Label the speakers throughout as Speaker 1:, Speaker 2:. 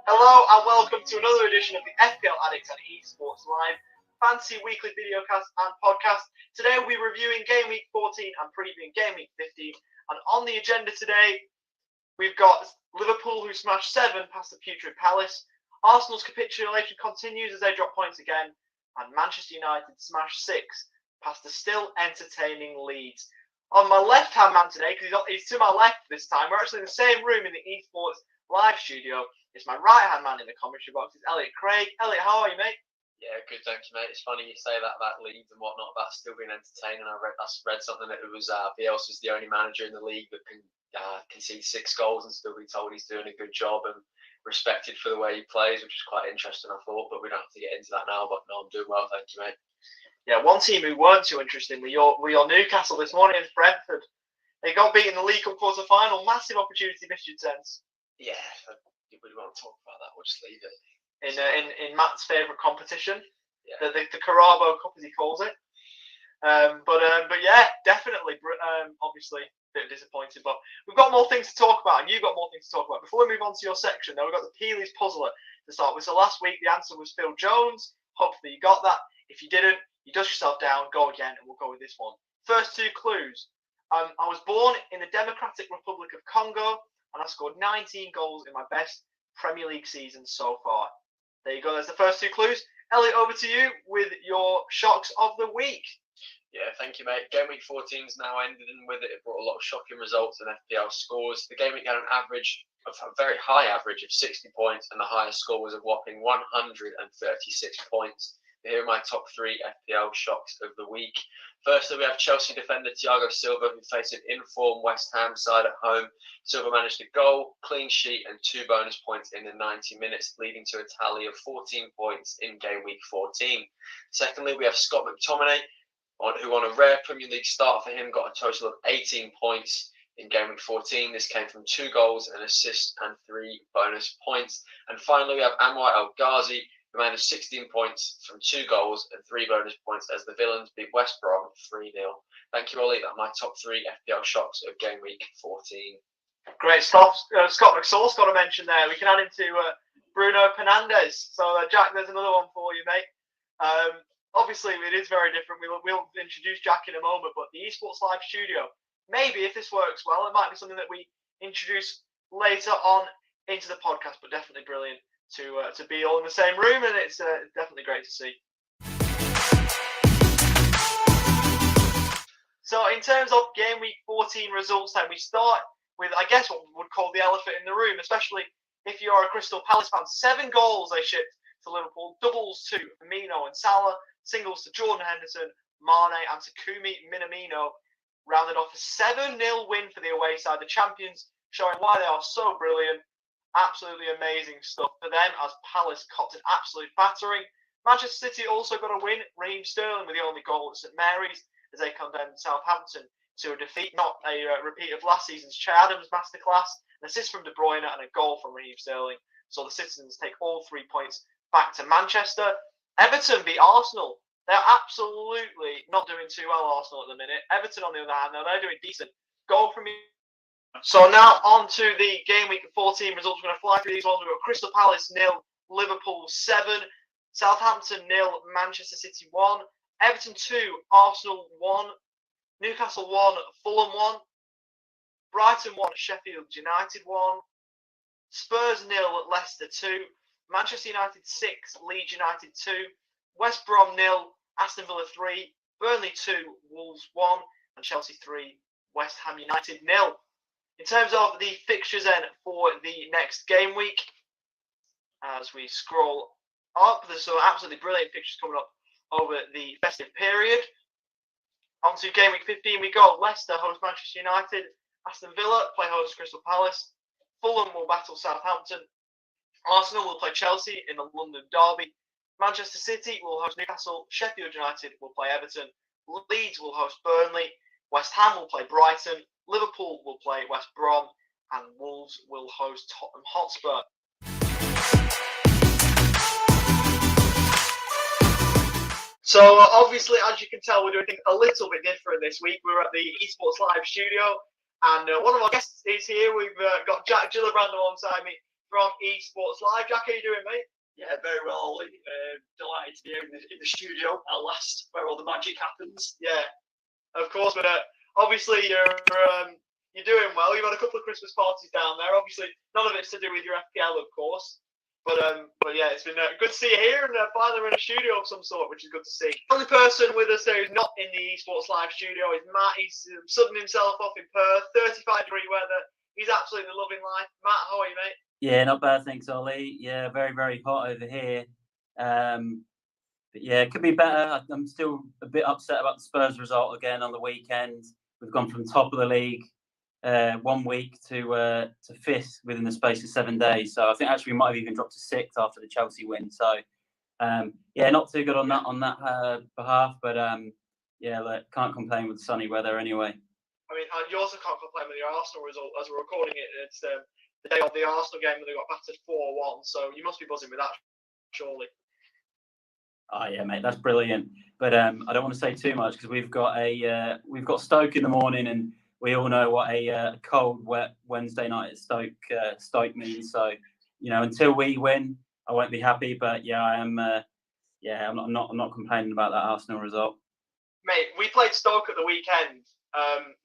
Speaker 1: Hello and welcome to another edition of the FPL Addicts and Esports Live fantasy weekly videocast and podcast. Today we'll be reviewing Game Week 14 and previewing Game Week 15. And on the agenda today, we've got Liverpool, who smashed 7 past the putrid Palace. Arsenal's capitulation continues as they drop points again. And Manchester United smashed 6 past the still entertaining Leeds. On my left-hand man today, because he's to my left this time, we're actually in the same room in the Esports Live studio. It's my right-hand man in the commentary box. It's Elliot Craig. Elliot, how are you, mate?
Speaker 2: Yeah, good, thank you, mate. It's funny you say that about Leeds and whatnot. That's still been entertaining. I read something that it was Bielsa's the only manager in the league that can concede 6 goals and still be told he's doing a good job and respected for the way he plays, which is quite interesting, I thought. But we don't have to get into that now. But no, I'm doing well, thank you, mate.
Speaker 1: Yeah, one team who weren't too interesting were your Newcastle this morning against Brentford. They got beaten in the League Cup quarter-final. Massive opportunity, missed your chance.
Speaker 2: Yeah, if we want to talk about that, we'll just leave it.
Speaker 1: In Matt's favourite competition,
Speaker 2: yeah.
Speaker 1: the Carabo Cup, as he calls it. But yeah, definitely. Obviously, a bit disappointed, but we've got more things to talk about, and you've got more things to talk about. Before we move on to your section, though, we've got the Peely's Puzzler to start with. So last week, the answer was Phil Jones. Hopefully, you got that. If you didn't, you dust yourself down, go again, and we'll go with this one. First 2 clues. I was born in the Democratic Republic of Congo, and I scored 19 goals in my best Premier League season so far. There you go. There's the first 2 clues. Elliot, over to you with your shocks of the week.
Speaker 2: Yeah, thank you, mate. Game week 14's now ended, and with it, it brought a lot of shocking results and FPL scores. The game week had a very high average of 60 points, and the highest score was a whopping 136 points. Here are my top 3 FPL shocks of the week. Firstly, we have Chelsea defender Thiago Silva, who faced an in-form West Ham side at home. Silva managed a goal, clean sheet, and 2 bonus points in the 90 minutes, leading to a tally of 14 points in game week 14. Secondly, we have Scott McTominay, who on a rare Premier League start for him got a total of 18 points in game week 14. This came from 2 goals, an assist, and 3 bonus points. And finally, we have Anwar El Ghazi, who managed 16 points from 2 goals and 3 bonus points as the Villains beat West Brom 3-0. Thank you, Ollie. That's my top 3 FPL shocks of game week 14.
Speaker 1: Great stuff. Scott McSauce got a mention there. We can add into Bruno Fernandes. So, Jack, there's another one for you, mate. Obviously, it is very different. We'll introduce Jack in a moment, but the Esports Live studio, maybe if this works well, it might be something that we introduce later on into the podcast, but definitely brilliant to be all in the same room, and it's definitely great to see. So in terms of game week 14 results, then we start with, I guess, what we would call the elephant in the room, especially if you're a Crystal Palace fan. 7 goals they shipped to Liverpool, doubles to Firmino and Salah, singles to Jordan Henderson, Mane and Takumi Minamino, rounded off a 7-0 win for the away side, the champions, showing why they are so brilliant. Absolutely amazing stuff for them as Palace copped an absolute battering. Manchester City also got a win. Raheem Sterling with the only goal at St Mary's as they condemned Southampton to a defeat, not a repeat of last season's Che Adams masterclass. An assist from De Bruyne and a goal from Raheem Sterling. So the citizens take all 3 points back to Manchester. Everton beat Arsenal. They're absolutely not doing too well, Arsenal, at the minute. Everton, on the other hand, they're doing decent. Goal from So now on to the game week 14 results. We're going to fly through these ones. We've got Crystal Palace 0, Liverpool 7, Southampton 0, Manchester City 1, Everton 2, Arsenal 1, Newcastle 1, Fulham 1, Brighton 1, Sheffield United 1, Spurs 0, Leicester 2, Manchester United 6, Leeds United 2, West Brom 0, Aston Villa 3, Burnley 2, Wolves 1, and Chelsea 3, West Ham United 0. In terms of the fixtures then for the next game week, as we scroll up, there's some absolutely brilliant fixtures coming up over the festive period. On to game week 15, we got Leicester host Manchester United, Aston Villa play host Crystal Palace, Fulham will battle Southampton, Arsenal will play Chelsea in the London derby, Manchester City will host Newcastle, Sheffield United will play Everton, Leeds will host Burnley, West Ham will play Brighton, Liverpool will play West Brom, and Wolves will host Tottenham Hotspur. So obviously, as you can tell, we're doing things a little bit different this week. We're at the Esports Live studio, and one of our guests is here. We've got Jack Gillibrand alongside me. from Esports Live. Jack, how you doing, mate?
Speaker 3: Yeah, very well, Ollie. Delighted to be here in the studio at last, where all the magic happens.
Speaker 1: Yeah, of course. But obviously, you're doing well. You've had a couple of Christmas parties down there. Obviously, none of it's to do with your FPL, of course. But yeah, it's been good to see you here, and finally we're in a studio of some sort, which is good to see. The only person with us there who's not in the Esports Live studio is Matt. He's sunning himself off in Perth, 35-degree weather. He's absolutely loving life. Matt, how are you, mate?
Speaker 4: Yeah, not bad, thanks, Ollie. Yeah, very, very hot over here. But yeah, it could be better. I'm still a bit upset about the Spurs result again on the weekend. We've gone from top of the league 1 week to fifth within the space of 7 days. So I think actually we might have even dropped to sixth after the Chelsea win. So yeah, not too good on that behalf. But yeah, look, can't complain with the sunny weather anyway.
Speaker 1: I mean, you also can't complain with your Arsenal result as we're recording it. It's the day of the Arsenal game when they got battered 4-1. So you must be buzzing with that, surely.
Speaker 4: Oh yeah, mate, that's brilliant. But I don't want to say too much because we've got Stoke in the morning, and we all know what a cold, wet Wednesday night at Stoke means. So you know, until we win, I won't be happy. But yeah, I am. Yeah, I'm not complaining about that Arsenal result.
Speaker 1: Mate, we played Stoke at the weekend.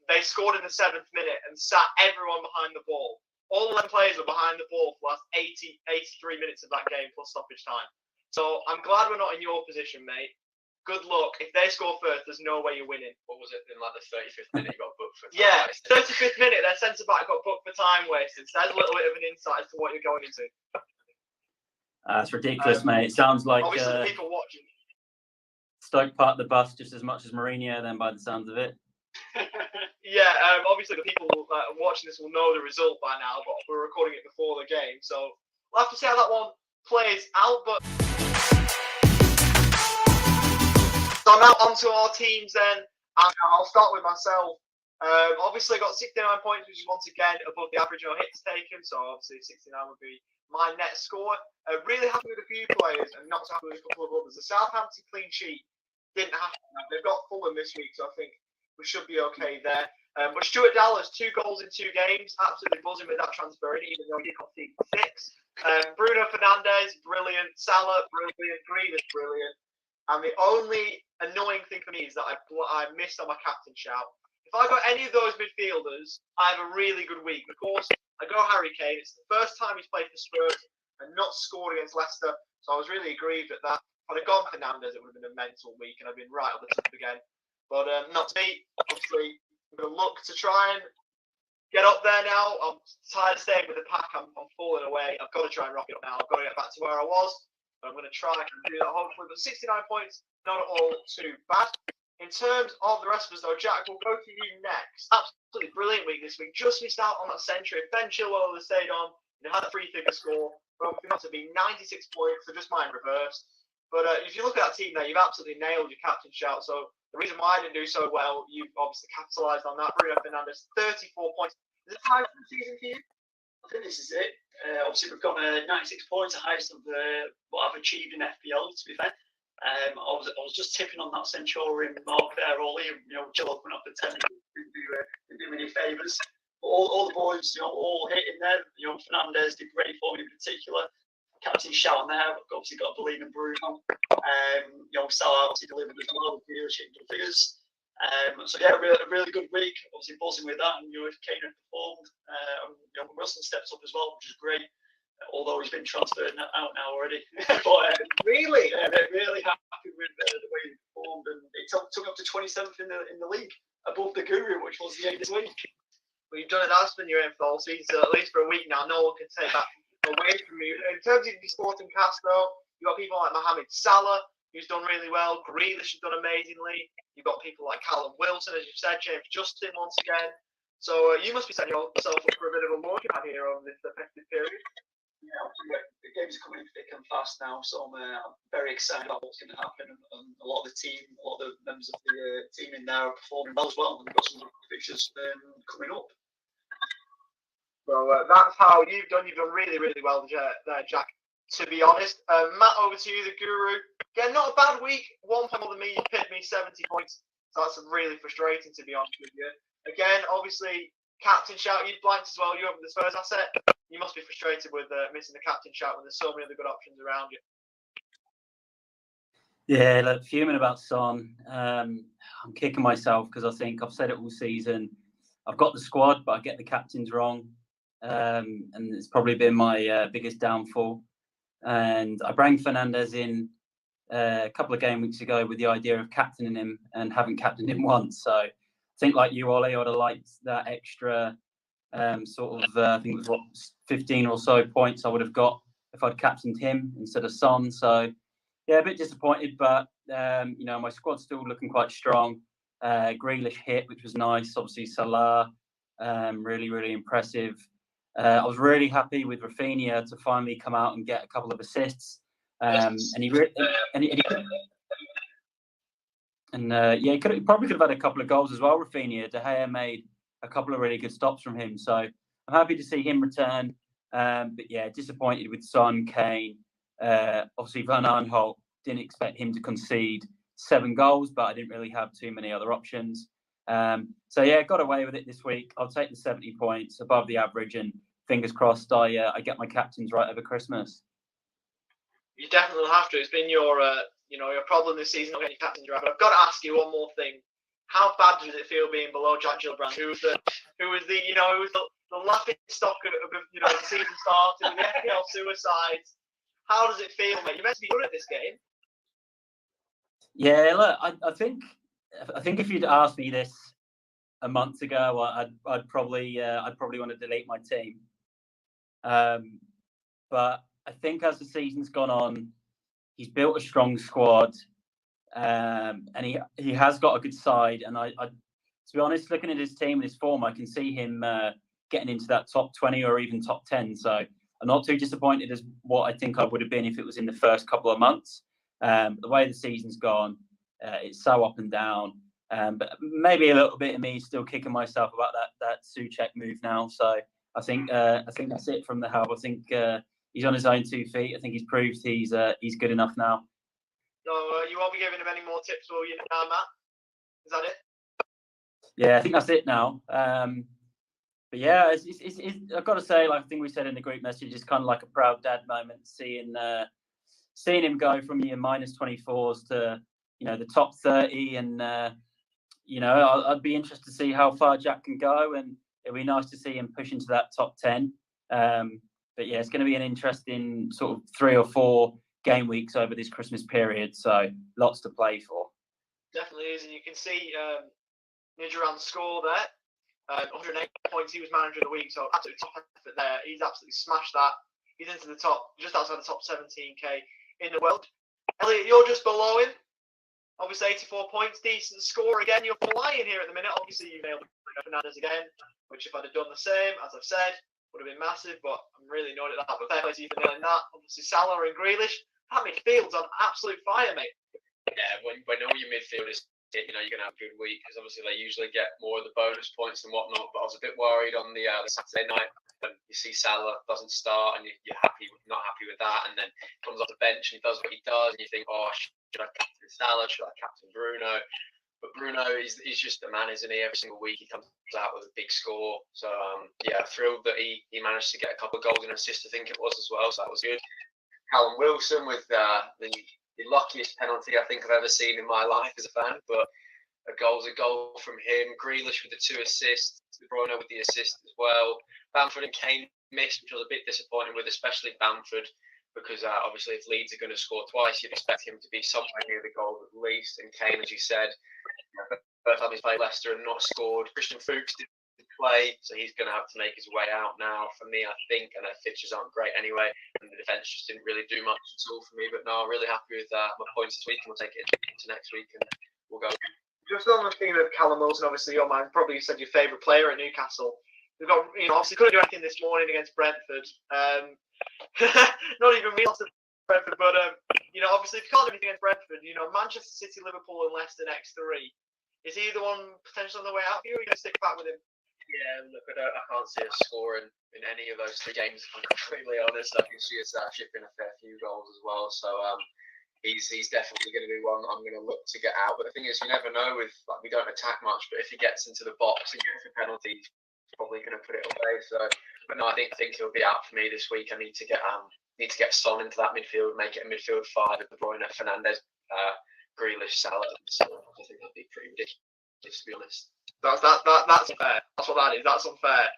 Speaker 1: They scored in the 7th minute and sat everyone behind the ball. All 11 players were behind the ball for the last 83 minutes of that game plus stoppage time. So I'm glad we're not in your position, mate. Good luck. If they score first, there's no way you're winning.
Speaker 2: What was it in like the 35th minute you got booked for time
Speaker 1: Yeah,
Speaker 2: wasted?
Speaker 1: 35th minute, their centre-back got booked for time wasted. So there's a little bit of an insight as to what you're going into.
Speaker 4: That's ridiculous, mate. It sounds like
Speaker 1: obviously the people watching.
Speaker 4: Stoke parked the bus just as much as Mourinho, then by the sounds of it.
Speaker 1: Yeah, obviously the people watching this will know the result by now, but we're recording it before the game, so we'll have to see how that one plays out. But so now onto our teams then, and I'll start with myself. Obviously got 69 points, which is once again above the average no hits taken, so obviously 69 would be my net score. Really happy with a few players and not so happy with a couple of others. The Southampton clean sheet didn't happen. They've got Fulham this week, so I think we should be okay there. But Stuart Dallas, 2 goals in 2 games, absolutely buzzing with that transfer, even though he did concede 6. Bruno Fernandes, brilliant. Salah, brilliant. Grealish, brilliant. And the only annoying thing for me is that I missed on my captain shout. If I got any of those midfielders, I have a really good week. Of course, I go Harry Kane. It's the first time he's played for Spurs and not scored against Leicester, so I was really aggrieved at that. If I'd have gone Fernandes, it would have been a mental week, and I've been right on the top again. But not to be. Obviously, I'm going to look to try and get up there now. I'm tired of staying with the pack. I'm falling away. I've got to try and rock it up now. I've got to get back to where I was. But I'm going to try and do that hopefully. But 69 points, not at all too bad. In terms of the rest of us, though, Jack, we'll go to you next. Absolutely brilliant week this week. Just missed out on that century. Ben Chilwell would have stayed on. Had a free-figure score. But not to be 96 points, so just mine reversed. But if you look at that team there, you've absolutely nailed your captain shout. So the reason why I didn't do so well, you've obviously capitalised on that. Bruno Fernandes, 34 points. Is it high for the season for you?
Speaker 3: I think this is it. Obviously, we've got 96 points, the highest of what I've achieved in FPL, to be fair. I was just tipping on that Centurion mark there, Ollie. You know, Jill opened up the 10 didn't do me any favours. All the boys, you know, all hitting there. You know, Fernandes did great for me in particular. Captain shout on there. Obviously, got to believe in Bruno. You know, Salah obviously delivered as well with leadership figures. So yeah, a really good week. Obviously buzzing with that, and you know, if Kane had performed, you know, Wilson steps up as well, which is great. Although he's been transferred out now already. But
Speaker 1: Really?
Speaker 3: Really happy with the way he performed, and it took up to 27th in the league, above the Guru, which was the 8th this week.
Speaker 1: Well, you've done it. That's been your aim for all season, so at least for a week now. No one can take that away from you. In terms of the sporting cast, though, you've got people like Mohamed Salah, who's done really well. Grealish has done amazingly. You've got people like Helen Wilson, as you've said, James Justin once again. So you must be setting yourself up for a bit of a launchpad here on this festive period.
Speaker 3: Yeah, the games are coming thick and fast now, so I'm very excited about what's going to happen. And a lot of the team, a lot of the members of the team in there are performing well as well. And we've got some fixtures coming up.
Speaker 1: So that's how you've done. You've done really, really well there, Jack. To be honest, Matt, over to you, the Guru. Again, not a bad week. 1 point more than me. You picked me 70 points. So that's really frustrating, to be honest with you. Again, obviously, captain shout. You blanked as well. You over the Spurs asset. You must be frustrated with missing the captain shout when there's so many other good options around you.
Speaker 4: Yeah, look, fuming about Son. I'm kicking myself because I think I've said it all season. I've got the squad, but I get the captains wrong. And it's probably been my biggest downfall. And I brought Fernandes in a couple of game weeks ago with the idea of captaining him and haven't captained him once. So I think like you, Ollie, I would have liked that extra I think it was 15 or so points I would have got if I'd captained him instead of Son. So yeah, a bit disappointed, but my squad's still looking quite strong. Grealish hit, which was nice. Obviously Salah, really, really impressive. I was really happy with Rafinha to finally come out and get a couple of assists. He probably could have had a couple of goals as well. Rafinha, De Gea made a couple of really good stops from him, so I'm happy to see him return. But yeah, disappointed with Son, Kane. Obviously, Van Aanholt, didn't expect him to concede 7 goals, but I didn't really have too many other options. So yeah, got away with it this week. I'll take the 70 points above the average, and fingers crossed I get my captains right over Christmas.
Speaker 1: You definitely have to. It's been your problem this season not getting your captains right. But I've got to ask you one more thing. How bad does it feel being below Jack Gillibrand, who was the laughing stock of the season started, the FPL suicides? How does it feel, mate? You're meant to be good at this game.
Speaker 4: Yeah, look, I think if you'd asked me this a month ago, I'd probably want to delete my team. But I think as the season's gone on, he's built a strong squad, and he has got a good side. And I to be honest, looking at his team and his form, I can see him getting into that top 20 or even top 10. So I'm not too disappointed as what I think I would have been if it was in the first couple of months. The way the season's gone, it's so up and down. But maybe a little bit of me still kicking myself about that Souček move now. So I think that's it from the hub. I think he's on his own 2 feet. I think he's proved he's good enough now.
Speaker 1: So you won't be giving him any more tips, will you, now, Matt? Is that it?
Speaker 4: Yeah, I think that's it now. But yeah, it's I've got to say, like I think we said in the group message, it's kind of like a proud dad moment seeing him go from your -24s to the top 30, and I'd be interested to see how far Jack can go, and it'd be nice to see him push into that top 10. But yeah, it's going to be an interesting sort of 3 or 4 game weeks over this Christmas period, so lots to play for.
Speaker 1: Definitely is, and you can see Nidgeran's score there. 108 points. He was manager of the week, so absolute top effort there. He's absolutely smashed that. He's into the top, just outside the top 17k in the world. Elliot, you're just below him. Obviously, 84 points, decent score again. You're flying here at the minute. Obviously, you nailed Fernandes again, which if I'd have done the same, as I've said, would have been massive. But I'm really annoyed at that. But fair play to you for nailing that. Obviously, Salah and Grealish. That midfield's on absolute fire, mate.
Speaker 2: Yeah, when all your midfielders, you're going to have a good week, because obviously they usually get more of the bonus points and whatnot. But I was a bit worried on the Saturday night when you see Salah doesn't start and you're not happy with that, and then comes off the bench and he does what he does, and you think, oh, should I captain Salah? Should I captain Bruno? But Bruno is just a man, isn't he? Every single week he comes out with a big score. So yeah, thrilled that he managed to get a couple of goals and assists, I think it was, as well. So that was good. Helen Wilson with the luckiest penalty I think I've ever seen in my life as a fan, but a goal from him. Grealish with the 2 assists, De Bruyne with the assist as well. Bamford and Kane missed, which I was a bit disappointed with, especially Bamford, because obviously if Leeds are going to score twice, you'd expect him to be somewhere near the goal at least. And Kane, as you said, first time he's played Leicester and not scored. Christian Fuchs didn't play, so he's going to have to make his way out now for me, I think, and their fixtures aren't great anyway, and the defence just didn't really do much at all for me. But no, I'm really happy with my points this week, and we'll take it into next week and we'll go.
Speaker 1: Just on the theme of Callum Wilson, obviously your man, probably said your favourite player at Newcastle. We've got, obviously couldn't do anything this morning against Brentford. Not even me lost to Brentford, but obviously if you can't do anything against Brentford, Manchester City, Liverpool, and Leicester next 3. Is he the one potentially on the way out for you, or are you going to stick back with him?
Speaker 2: Yeah, look, I can't see us scoring in any of those 3 games, if I'm completely honest. I can see us shipping a fair few goals as well. So he's definitely going to be one I'm going to look to get out. But the thing is, you never know. We don't attack much, but if he gets into the box and gets a penalty, probably going to put it away. So, but no, I think he'll be out for me this week. I need to get Son into that midfield, make it a midfield 5 with De Bruyne, Fernandes, Grealish, Salah. So I think that'd be pretty ridiculous, to be honest.
Speaker 1: That's unfair. That's what that is. That's unfair.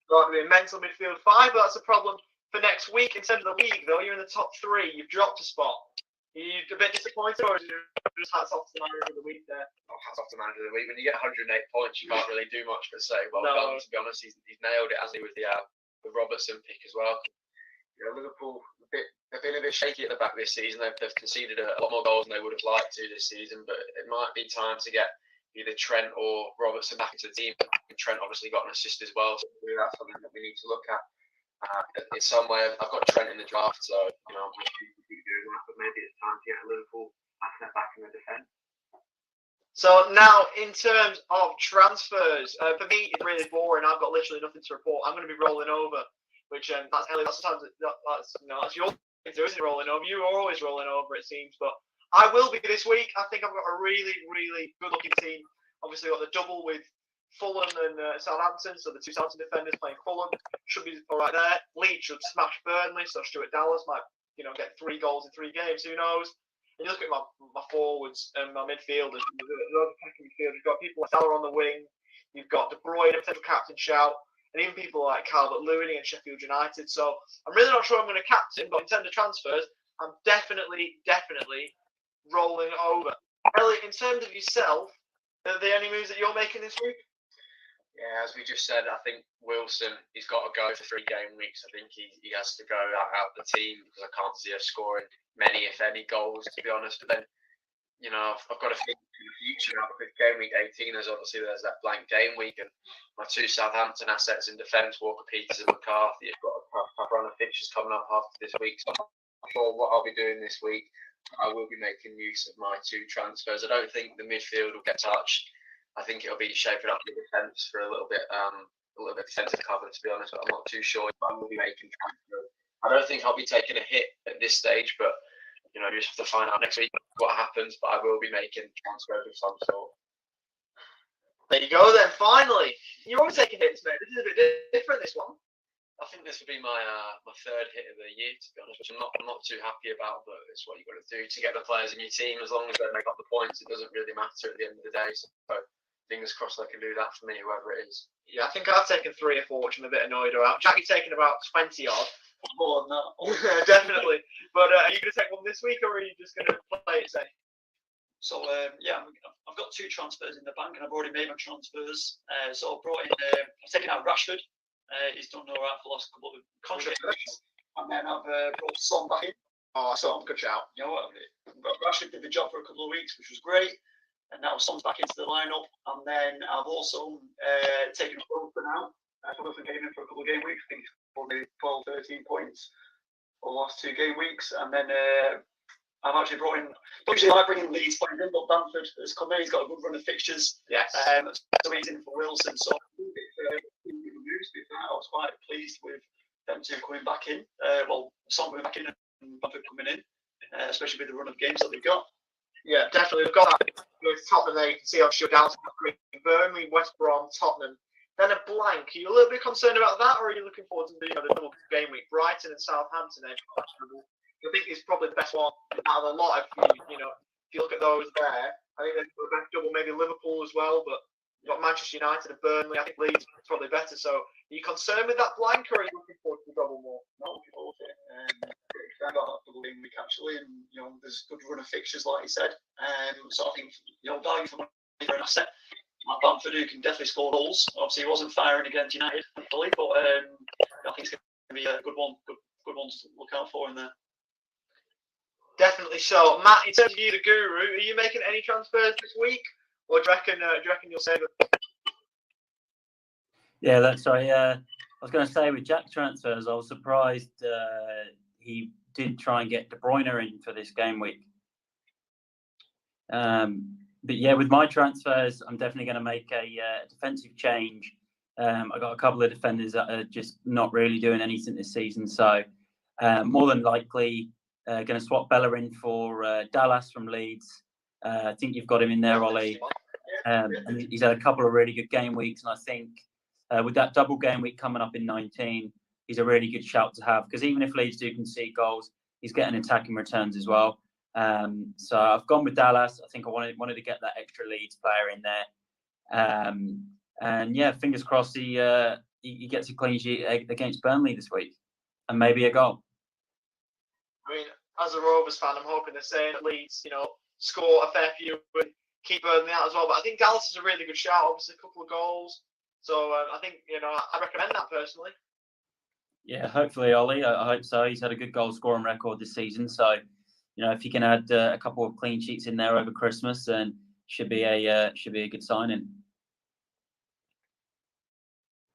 Speaker 1: Got to be a mental midfield 5, but that's a problem for next week. In terms of the league, though, you're in the top 3. You've dropped a spot. Are you a bit disappointed, or is it just hats off to the manager of the week there?
Speaker 2: Oh, hats off to the manager of the week. When you get 108 points, you can't really do much but say, well done. To be honest, he's nailed it, hasn't he, with the Robertson pick as well. You know, Liverpool they've been a bit shaky at the back this season. They've conceded a lot more goals than they would have liked to this season, but it might be time to get either Trent or Robertson back into the team. Trent obviously got an assist as well, so that's something that we need to look at. In some way, I've got Trent in the draft, so I'm happy to keep doing that. But maybe it's time to get a Liverpool asset back in the defence.
Speaker 1: So now, in terms of transfers, for me, it's really boring. I've got literally nothing to report. I'm going to be rolling over, which that's Ellie. Sometimes that's your thing, isn't it? Rolling over. You are always rolling over, it seems. But I will be this week. I think I've got a really, really good-looking team. Obviously, got the double with Fulham and Southampton, so the 2 Southampton defenders playing Fulham should be all right there. Leeds should smash Burnley, so Stuart Dallas might, get 3 goals in 3 games. Who knows? And you look at my forwards and my midfielders. You've got people like Salah on the wing. You've got De Bruyne, a potential captain shout, and even people like Calvert-Lewin and Sheffield United. So I'm really not sure I'm going to captain, but in terms of transfers, I'm definitely rolling over. Elliot, in terms of yourself, are there any moves that you're making this week?
Speaker 2: Yeah, as we just said, I think Wilson, he's got to go for 3 game weeks. I think he has to go out the team because I can't see us scoring many, if any, goals, to be honest. But then, I've got to think in the future now with game week 18, there's that blank game week, and my 2 Southampton assets in defence, Walker Peters and McCarthy, have got a tough run of fixtures coming up after this week. So I'm not sure what I'll be doing this week. I will be making use of my 2 transfers. I don't think the midfield will get touched. I think it'll be shaping up the defence for a little bit defensive cover, to be honest. But I'm not too sure if I will be making transfers. I don't think I'll be taking a hit at this stage, but you just have to find out next week what happens. But I will be making transfers of some sort.
Speaker 1: There you go. Then finally, you're always taking hits, mate. This is a bit different. This one.
Speaker 2: I think this will be my 3rd hit of the year, to be honest, which I'm not too happy about, but it's what you've got to do to get the players in your team. As long as they make up the points, it doesn't really matter at the end of the day. So fingers crossed they can do that for me, whoever it is.
Speaker 1: Yeah, I think I've taken 3 or 4, which I'm a bit annoyed about. Jackie's taken about 20 odd.
Speaker 3: More than that.
Speaker 1: Definitely. But are you going to take one this week, or are you just going to play it safe?
Speaker 3: So, I've got 2 transfers in the bank, and I've already made my transfers. So I've brought in, I've taken out Rashford. He's done all right for the last couple of contracts. And then I've brought Son back in.
Speaker 1: Oh, Son, good shout.
Speaker 3: Rashford did the job for a couple of weeks, which was great. And now Son's back into the lineup. And then I've also taken Wilson out. Wilson came in for a couple of game weeks. I think he's probably 12, 13 points for the last 2 game weeks. And then I've actually brought in, usually I bring in Leeds playing in, but Bamford has come in. He's got a good run of fixtures.
Speaker 1: Yes.
Speaker 3: So he's in for Wilson. So I was quite pleased with them 2 coming back in. Son coming back in and Bamford coming in, especially with the run of games that they've got.
Speaker 1: Yeah, definitely. We've got that. With Tottenham there, you can see on shutdowns. Burnley, West Brom, Tottenham. Then a blank. Are you a little bit concerned about that, or are you looking forward to the double game week? Brighton and Southampton. I think it's probably the best one out of a lot. If you look at those there, I think they're the best double. Maybe Liverpool as well, but you've got Manchester United and Burnley. I think Leeds is probably better. So, are you concerned with that blank, or are you looking forward to the double more?
Speaker 3: Not looking forward to it. I got that double game week actually, and there's a good run of fixtures, like you said. So I think value for money for an asset. Like Bamford, who can definitely score goals. Obviously, he wasn't firing against United, thankfully, but I think it's going to be a good one to look out for in there.
Speaker 1: Definitely so. Matt, in terms of you, the guru, are you making any transfers this week, or do you reckon you'll save it?
Speaker 4: Yeah, that's right. I was going to say with Jack's transfers, I was surprised he did try and get De Bruyne in for this game week. But yeah, with my transfers, I'm definitely going to make a defensive change. I got a couple of defenders that are just not really doing anything this season, so more than likely going to swap Bella in for Dallas from Leeds. I think you've got him in there, Ollie. And he's had a couple of really good game weeks, and I think with that double game week coming up in 19, he's a really good shout to have, because even if Leeds do concede goals, he's getting attacking returns as well. So I've gone with Dallas. I think I wanted to get that extra Leeds player in there. And yeah, fingers crossed he gets a clean sheet against Burnley this week, and maybe a goal.
Speaker 1: I mean, as a Rovers fan, I'm hoping the same at Leeds, score a fair few and keep Burnley out as well. But I think Dallas is a really good shout. Obviously, a couple of goals. So I think, I recommend that personally.
Speaker 4: Yeah, hopefully, Ollie. I hope so. He's had a good goal scoring record this season. So, if he can add a couple of clean sheets in there over Christmas, then should be a good signing.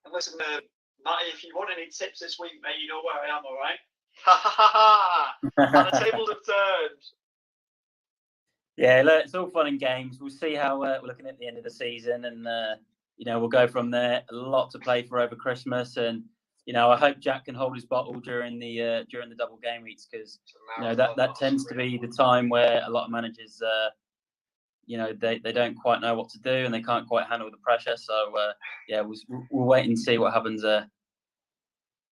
Speaker 3: And listen, Matty, if you want any tips this week, mate, you know where I am, all right?
Speaker 1: Ha ha ha ha! And the tables have turned.
Speaker 4: Yeah, look, it's all fun and games. We'll see how we're looking at the end of the season, and we'll go from there. A lot to play for over Christmas, and I hope Jack can hold his bottle during the double game weeks, because that tends to be the time where a lot of managers they don't quite know what to do and they can't quite handle the pressure. So we'll wait and see what happens there.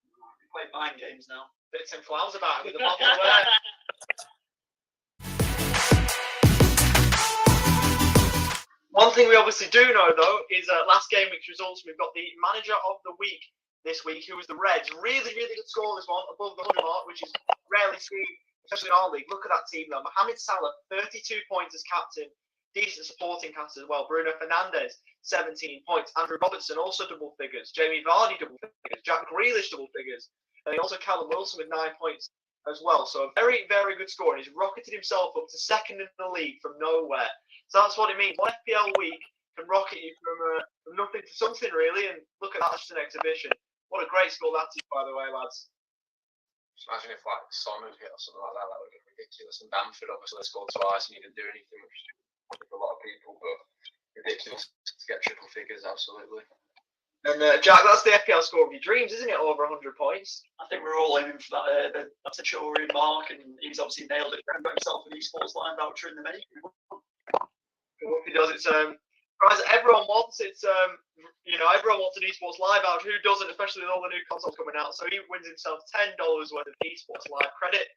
Speaker 3: We play mind games now.
Speaker 1: Bits and flowers about it with the bottle there. One thing we obviously do know, though, is last game week's results. We've got the manager of the week this week, who was the Reds. Really, really good score, this one, above the 100 mark, which is rarely seen, especially in our league. Look at that team, though. Mohamed Salah, 32 points as captain. Decent supporting cast as well. Bruno Fernandes, 17 points. Andrew Robertson, also double figures. Jamie Vardy, double figures. Jack Grealish, double figures. And also Helen Wilson with 9 points as well. So a very, very good score. And he's rocketed himself up to second in the league from nowhere. So that's what it means. One FPL week can rocket you from nothing to something, really. And look at that, that's just an exhibition. What a great score that is, by the way, lads.
Speaker 2: Just imagine if Son had hit or something like that. That would have been ridiculous. And Bamford obviously scored twice and he didn't do anything, which is a lot of people, but ridiculous to get triple figures, absolutely.
Speaker 1: And Jack, that's the FPL score of your dreams, isn't it? Over 100 points.
Speaker 3: I think we're all aiming for that. That's a showroom mark, and he's obviously nailed it. Got himself an Esports line voucher in the making.
Speaker 1: If he does, it's prize that everyone wants. It's everyone wants an Esports live voucher. Who doesn't? Especially with all the new consoles coming out. So he wins himself $10 worth of Esports live credit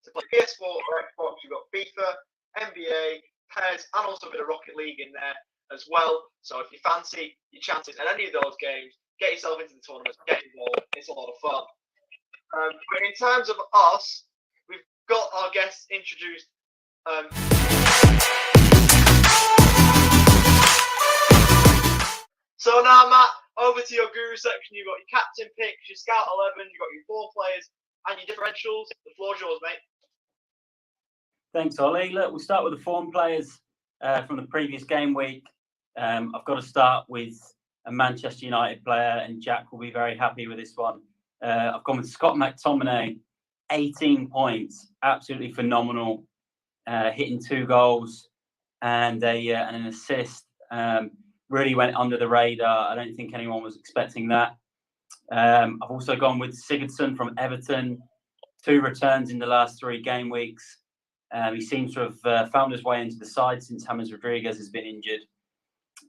Speaker 1: to play PS4 or Xbox. You've got FIFA, NBA, PES, and also a bit of Rocket League in there as well. So if you fancy your chances at any of those games, get yourself into the tournament, get involved. It's a lot of fun. But in terms of us, we've got our guests introduced. So now, Matt, over to your guru section. You've got your captain picks, your scout 11, you've got your 4 players, and your differentials. The floor's yours, mate.
Speaker 4: Thanks, Ollie. Look, we'll start with the form players from the previous game week. I've got to start with a Manchester United player, and Jack will be very happy with this one. I've gone with Scott McTominay, 18 points, absolutely phenomenal, hitting 2 goals and an assist. Really went under the radar. I don't think anyone was expecting that. I've also gone with Sigurdsson from Everton, 2 returns in the last 3 game weeks. He seems to have found his way into the side since James Rodriguez has been injured.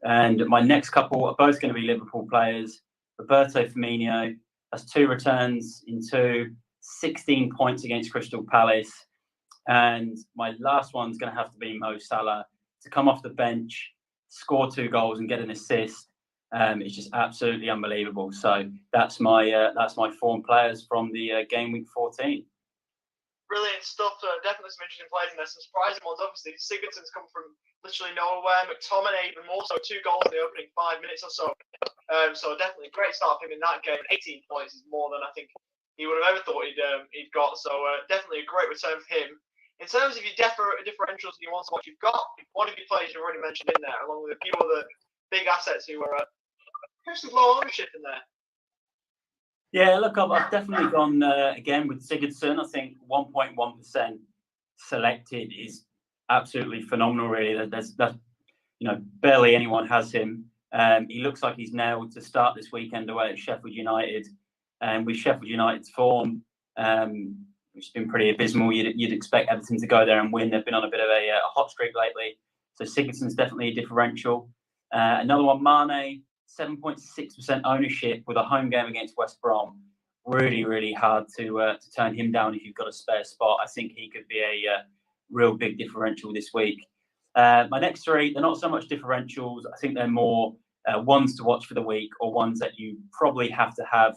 Speaker 4: And my next couple are both going to be Liverpool players. Roberto Firmino has 2 returns in 16 points against Crystal Palace. And my last one's going to have to be Mo Salah to come off the bench, score 2 goals and get an assist. It's just absolutely unbelievable. So that's my form players from the game week 14.
Speaker 1: Brilliant stuff. Definitely some interesting players in there. Some surprising ones. Obviously, Sigurdsson's come from literally nowhere. McTominay even more so, 2 goals in the opening 5 minutes or so. So definitely a great start for him in that game. 18 points is more than I think he would have ever thought he'd got. So definitely a great return for him. In terms of your differentials and you want to watch, you've got one of your players you've already mentioned in there, along with a few other big assets who are some low ownership in there.
Speaker 4: Yeah, look, I've definitely gone again with Sigurdsson. I think 1.1% selected is absolutely phenomenal. Really, there's barely anyone has him. He looks like he's nailed to start this weekend away at Sheffield United, and with Sheffield United's form, which has been pretty abysmal, you'd expect Everton to go there and win. They've been on a bit of a hot streak lately, so Sigurdsson's definitely a differential. Another one, Mane. 7.6% ownership with a home game against West Brom. Really, really hard to turn him down if you've got a spare spot. I think he could be a real big differential this week. My next three, they're not so much differentials. I think they're more ones to watch for the week, or ones that you probably have to have.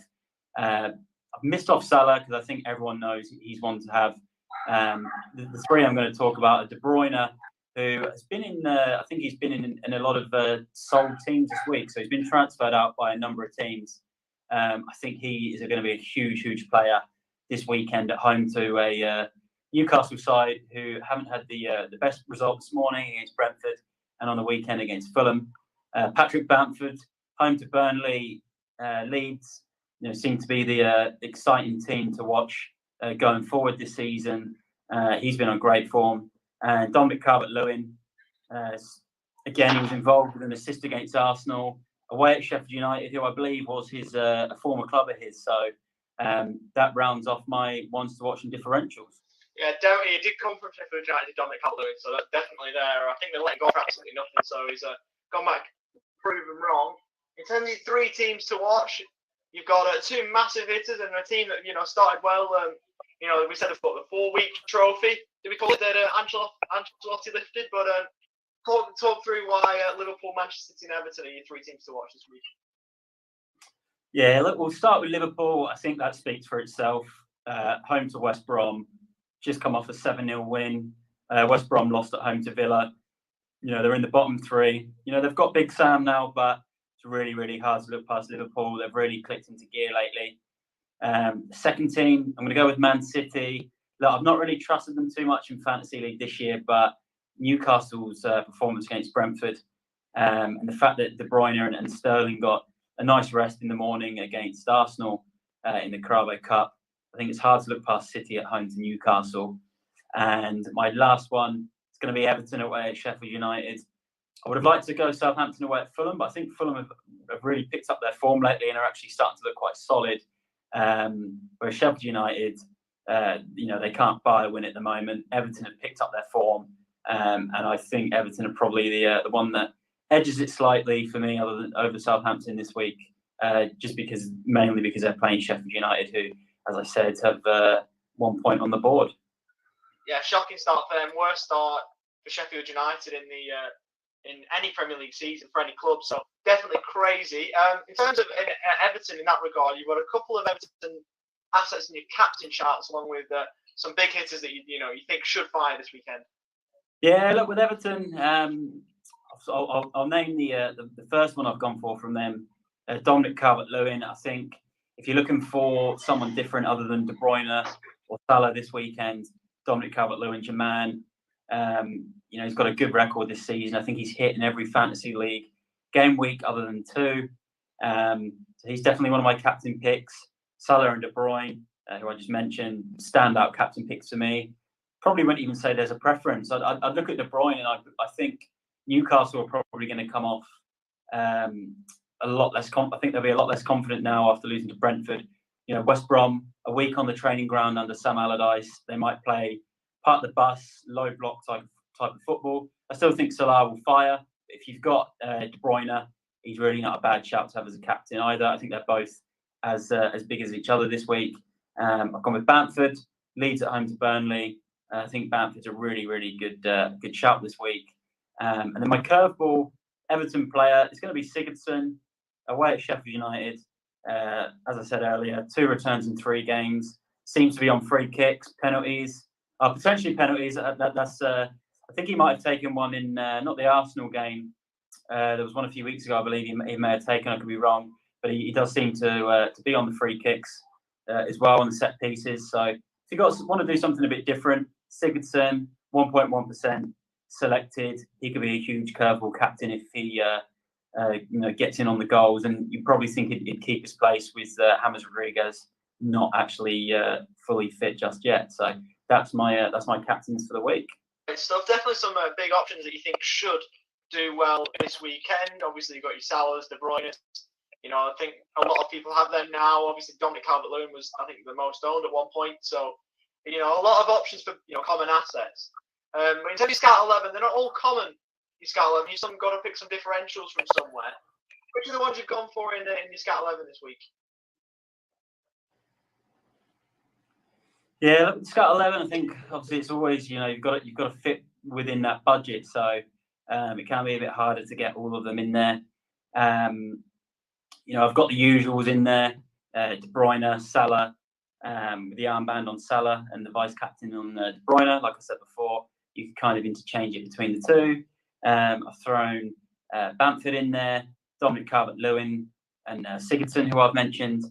Speaker 4: I've missed off Salah because I think everyone knows he's one to have. The three I'm going to talk about are De Bruyne, who has been in, I think he's been in a lot of sold teams this week. So he's been transferred out by a number of teams. I think he is going to be a huge, huge player this weekend at home to a Newcastle side who haven't had the best result this morning against Brentford, and on the weekend against Fulham. Patrick Bamford, home to Burnley, Leeds, seem to be the exciting team to watch going forward this season. He's been on great form. And Dominic Calvert-Lewin, again, he was involved with an assist against Arsenal away at Sheffield United, who I believe was his a former club of his. So that rounds off my ones to watch and differentials.
Speaker 1: Yeah, Doughty, he did come from Sheffield United, Dominic Calvert-Lewin, so that's definitely there. I think they're letting go for absolutely nothing, so he's gone back proven wrong. In terms of 3 teams to watch, you've got 2 massive hitters and a team that started well. We said they've got the 4-week trophy. Did we call it that Ancelotti lifted? But talk through why Liverpool, Manchester City, and Everton are your 3 teams to watch this week.
Speaker 4: Yeah, look, we'll start with Liverpool. I think that speaks for itself. Home to West Brom, just come off a 7-0 win. West Brom lost at home to Villa. They're in the bottom 3. They've got Big Sam now, but it's really, really hard to look past Liverpool. They've really clicked into gear lately. Second team, I'm going to go with Man City. Look, I've not really trusted them too much in Fantasy League this year, but Newcastle's performance against Brentford and the fact that De Bruyne and Sterling got a nice rest in the morning against Arsenal in the Carabao Cup, I think it's hard to look past City at home to Newcastle. And my last one is going to be Everton away at Sheffield United. I would have liked to go Southampton away at Fulham, but I think Fulham have really picked up their form lately and are actually starting to look quite solid. Whereas Sheffield United, they can't buy a win at the moment. Everton have picked up their form, and I think Everton are probably the one that edges it slightly for me, over Southampton this week, mainly because they're playing Sheffield United, who, as I said, have 1 point on the board.
Speaker 1: Yeah, shocking start for them. Worst start for Sheffield United in any Premier League season for any club. So definitely crazy. In terms of Everton, in that regard, you've got a couple of Everton assets in your captain charts, along with some big hitters that you think should fire this weekend. Yeah,
Speaker 4: look, with Everton, I'll name the first one I've gone for from them, Dominic Calvert-Lewin. I think if you're looking for someone different other than De Bruyne or Salah this weekend, Dominic Calvert-Lewin's your man. He's got a good record this season. I think he's hit in every fantasy league game week other than 2. So he's definitely one of my captain picks. Salah and De Bruyne, who I just mentioned, standout captain picks for me. Probably wouldn't even say there's a preference. I'd look at De Bruyne, and I think Newcastle are probably going to come off a lot less. I think they'll be a lot less confident now after losing to Brentford. West Brom, a week on the training ground under Sam Allardyce. They might play part of the bus, low block type of football. I still think Salah will fire. If you've got De Bruyne, he's really not a bad shout to have as a captain either. I think they're both as big as each other this week. I've gone with Bamford, Leeds at home to Burnley. I think Bamford's a really, really good shout this week. And then my curveball Everton player is going to be Sigurdsson away at Sheffield United. As I said earlier, 2 returns in 3 games. Seems to be on free kicks, penalties, potentially penalties. That's I think he might have taken one in not the Arsenal game. There was one a few weeks ago, I believe he may have taken. I could be wrong, but he does seem to be on the free kicks as well, on the set pieces. So if you want to do something a bit different, Sigurdsson, 1.1% selected. He could be a huge curveball captain if he gets in on the goals, and you probably think he'd keep his place with James Rodriguez not actually fully fit just yet. So that's my captains for the week.
Speaker 1: Great stuff. Definitely some big options that you think should do well this weekend. Obviously, you've got your Salahs, De Bruyne. I think a lot of people have them now. Obviously, Dominic Calvert-Lewin was, I think, the most owned at one point. So, a lot of options for common assets. In terms of Scout 11, they're not all common. Your Scout 11, you've got to pick some differentials from somewhere. Which are the ones you've gone for in your Scat 11 this week?
Speaker 4: Yeah, Scat 11. I think obviously it's always you've got to fit within that budget, so it can be a bit harder to get all of them in there. I've got the usuals in there: De Bruyne, Salah, with the armband on Salah and the vice captain on De Bruyne. Like I said before, you can kind of interchange it between the two. I've thrown Bamford in there, Dominic Calvert-Lewin, and Sigurdsson, who I've mentioned.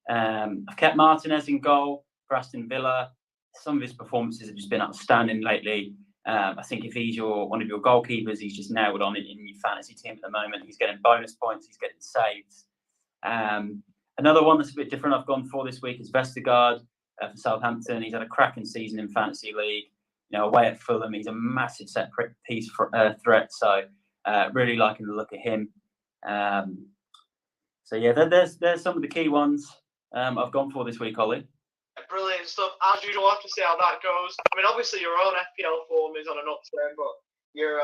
Speaker 4: I've kept Martinez in goal for Aston Villa. Some of his performances have just been outstanding lately. I think if he's one of your goalkeepers, he's just nailed on it in your fantasy team at the moment. He's getting bonus points, he's getting saves. Another one that's a bit different I've gone for this week is Vestergaard for Southampton. He's had a cracking season in Fantasy League. Away at Fulham, he's a massive set piece threat. So really liking the look at him. So yeah, there's some of the key ones I've gone for this week, Ollie.
Speaker 1: Brilliant stuff. As usual, we'll have to see how that goes. I mean, obviously your own FPL form is on an upturn, but you're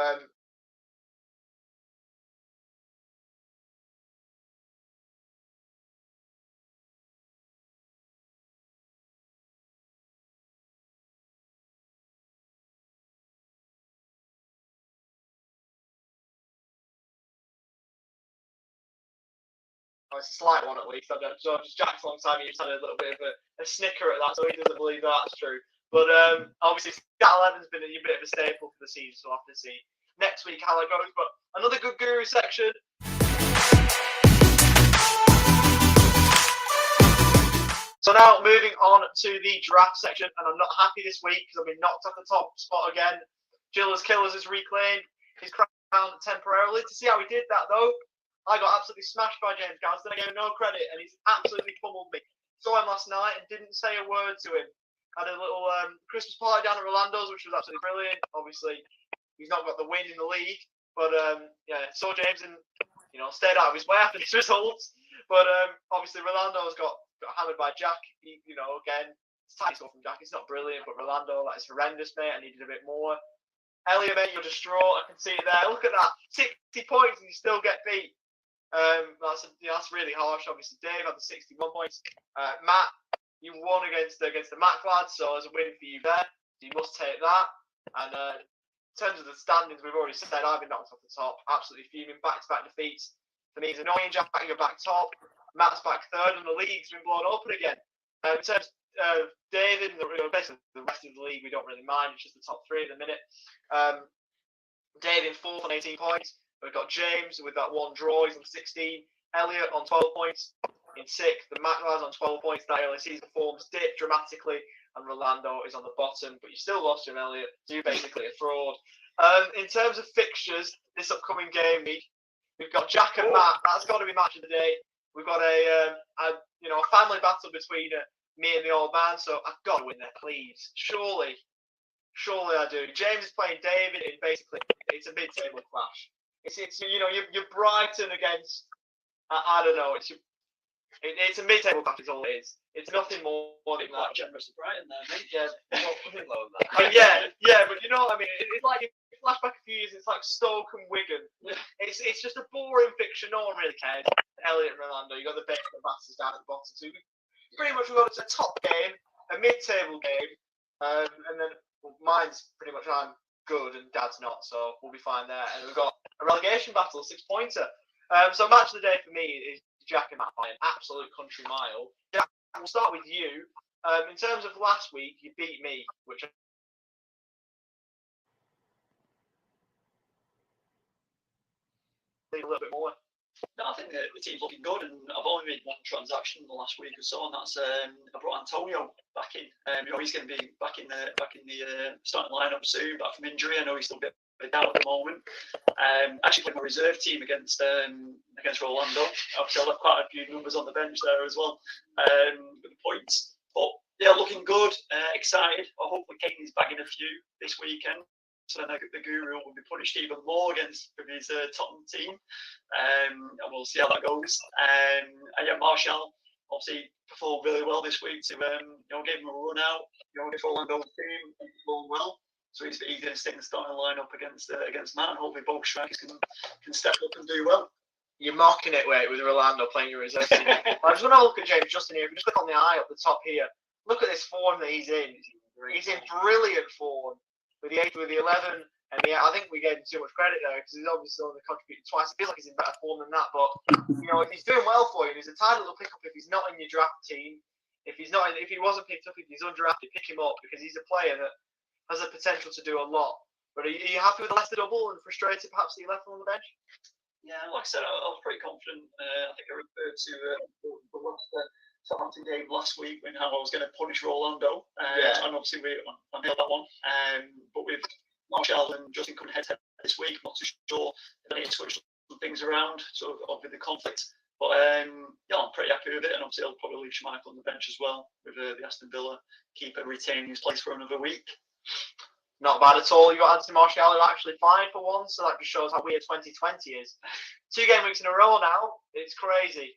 Speaker 1: it's a slight one at least. So just Jack's alongside me, just had a little bit of a snicker at that, so he doesn't believe that's true. But obviously, Scat 11's been a bit of a staple for the season, so we'll have to see next week how it goes. But another good guru section. So now moving on to the draft section, and I'm not happy this week because I've been knocked off the top spot again. Gillas Killers has reclaimed his crown temporarily. To see how he did that, though, I got absolutely smashed by James Gadsden. I gave him no credit, and he's absolutely pummeled me. Saw him last night and didn't say a word to him. Had a little Christmas party down at Rolando's, which was absolutely brilliant. Obviously, he's not got the win in the league, but saw James and stayed out of his way after these results. But obviously, Rolando's got hammered by Jack. Again, it's tight stuff from Jack. It's not brilliant, but Rolando, that is horrendous, mate. I needed a bit more. Elliot, mate, you're distraught. I can see it there. Look at that, 60 points and you still get beat. That's really harsh. Obviously, Dave had the 61 points. Matt, you won against the Mac lads, so there's a win for you there. So you must take that. And in terms of the standings, we've already said I've been knocked off the top. Absolutely fuming. Back-to-back defeats. For me, it's annoying. Jack, you're back top. Matt's back third, and the league's been blown open again. In terms of David, and basically the rest of the league, we don't really mind. It's just the top three at the minute. David in fourth on 18 points. We've got James with that one draw, he's on 16. Elliot on 12 points in sixth. The Maclas on 12 points. That early season forms dipped dramatically, and Rolando is on the bottom. But you still lost to him, Elliot. So you're basically a fraud. In terms of fixtures, this upcoming game week, we've got Jack and Matt. That's got to be match of the day. We've got a family battle between me and the old man. So I've got to win there, please. Surely I do. James is playing David. It's a mid-table clash. It's you're Brighton against I don't know. It's a mid-table clash. Is all it is. It's nothing more than that.
Speaker 3: Generous of Brighton there, mate.
Speaker 2: Yeah, low than that.
Speaker 1: yeah, but you know what I mean. It's like if you flash back a few years. It's like Stoke and Wigan. It's just a boring fixture. No one really cares. Elliot and Rolando. You got the best bastards down at the bottom. So pretty much we've got a top game, a mid-table game, and then mine's pretty much I'm good and Dad's not, so we'll be fine there. And we've got a relegation battle, 6-pointer. So match of the day for me is Jack and Matt by an absolute country mile. Jack, we'll start with you. In terms of last week, you beat me, which a little bit more.
Speaker 3: No, I think the team's looking good, and I've only made one transaction in the last week or so, and that's I brought Antonio back in. He's going to be back in the starting lineup soon, back from injury. I know he's still a bit down at the moment. Actually played my reserve team against Rolando. Obviously, I left quite a few numbers on the bench there as well with the points. But yeah, looking good, excited. Hopefully, Kane is bagging a few this weekend. So then the Guru will be punished even more against his Tottenham team. And we'll see how that goes. And yeah, Martial obviously performed really well this week to give him a run out. Against Orlando's team and performed well. So he's going to stay in the starting lineup against Matt, and hopefully both strikers can step up and do well.
Speaker 1: You're mocking it, with Rolando playing your reserve team. I just want to look at James Justin here. If you just click on the eye up the top here, look at this form that he's in. He's in brilliant form with the 8, with the 11, and I think we gave him too much credit there because he's obviously only contributed twice. It feels like he's in better form than that, but if he's doing well for you, he's a tight little pickup. If he's not in your draft team, if he wasn't picked up, if he's undrafted, pick him up because he's a player that has the potential to do a lot. But are you happy with the Leicester double and frustrated perhaps that you left him on the bench?
Speaker 3: Yeah, like I said, I was pretty confident. I think I referred to the Leicester Southampton game last week when how I was going to punish Rolando. And obviously I nailed that one. But with Martial and Justin coming head-to-head this week, I'm not too sure if I need to switch some things around, sort of with the conflict. But I'm pretty happy with it. And obviously I'll probably leave Schmeichel on the bench as well with the Aston Villa keeper retaining his place for another week.
Speaker 1: Not bad at all. You got Anthony Martial who actually fine for once, so that just shows how weird 2020 is. 2 game weeks in a row now. It's crazy.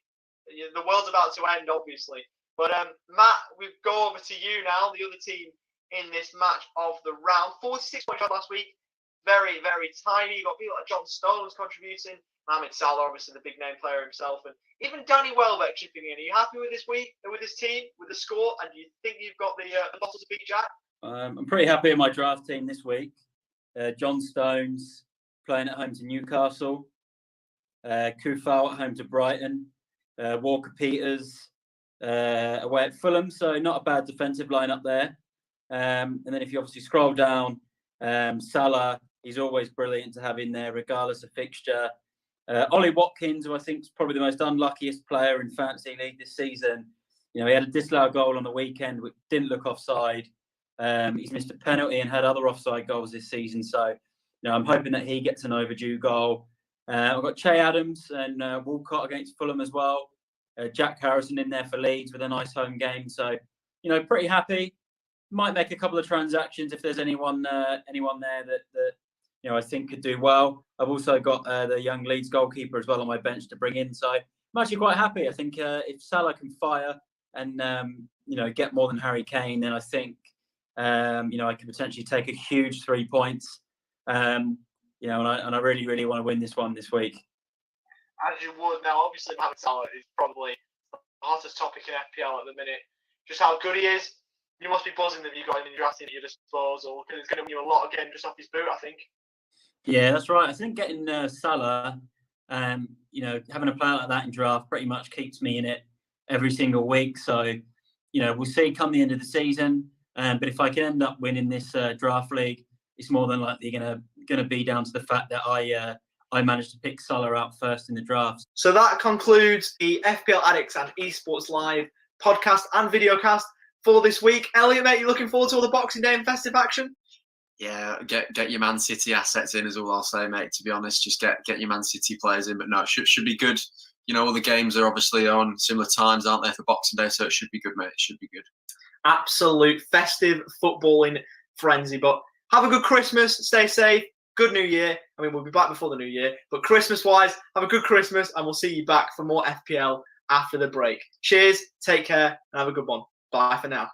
Speaker 1: The world's about to end, obviously. But Matt, we go over to you now, the other team in this match of the round. 46 points last week. Very, very tiny. You got people like John Stones contributing. Mohamed Salah, obviously the big name player himself, and even Danny Welbeck chipping in. Are you happy with this week, with this team, with the score? And do you think you've got the bottle to beat Jack?
Speaker 4: I'm pretty happy with my draft team this week. John Stones playing at home to Newcastle. Kufal at home to Brighton. Walker Peters away at Fulham. So not a bad defensive lineup there. And then if you obviously scroll down, Salah, he's always brilliant to have in there, regardless of fixture. Ollie Watkins, who I think is probably the most unluckiest player in Fantasy League this season. He had a disallowed goal on the weekend, which didn't look offside. He's missed a penalty and had other offside goals this season. So, I'm hoping that he gets an overdue goal. I've got Che Adams and Walcott against Fulham as well. Jack Harrison in there for Leeds with a nice home game. So, pretty happy. Might make a couple of transactions if there's anyone there that I think could do well. I've also got the young Leeds goalkeeper as well on my bench to bring in. So I'm actually quite happy. I think if Salah can fire and get more than Harry Kane, then I think I could potentially take a huge 3 points. And I really, really want to win this one this week.
Speaker 1: As you would now, obviously Mohamed Salah is probably the hottest topic in FPL at the minute. Just how good he is. You must be buzzing that you've got him in your draft at your disposal because it's going to win you a lot of games just off his boot, I think.
Speaker 4: Yeah, that's right. I think getting Salah, having a player like that in draft pretty much keeps me in it every single week. So, we'll see come the end of the season. But if I can end up winning this draft league, it's more than likely going to be down to the fact that I managed to pick Salah out first in the draft.
Speaker 1: So that concludes the FPL Addicts and Esports Live podcast and videocast for this week. Elliot, mate, you looking forward to all the Boxing Day and festive action?
Speaker 2: Yeah, get your Man City assets in is all I'll say, mate. To be honest, just get your Man City players in. But no, it should be good. All the games are obviously on similar times, aren't they, for Boxing Day? So it should be good, mate. It should be good.
Speaker 1: Absolute festive footballing frenzy. But have a good Christmas. Stay safe. Good New Year. I mean, we'll be back before the New Year. But Christmas-wise, have a good Christmas. And we'll see you back for more FPL after the break. Cheers. Take care. And have a good one. Bye for now.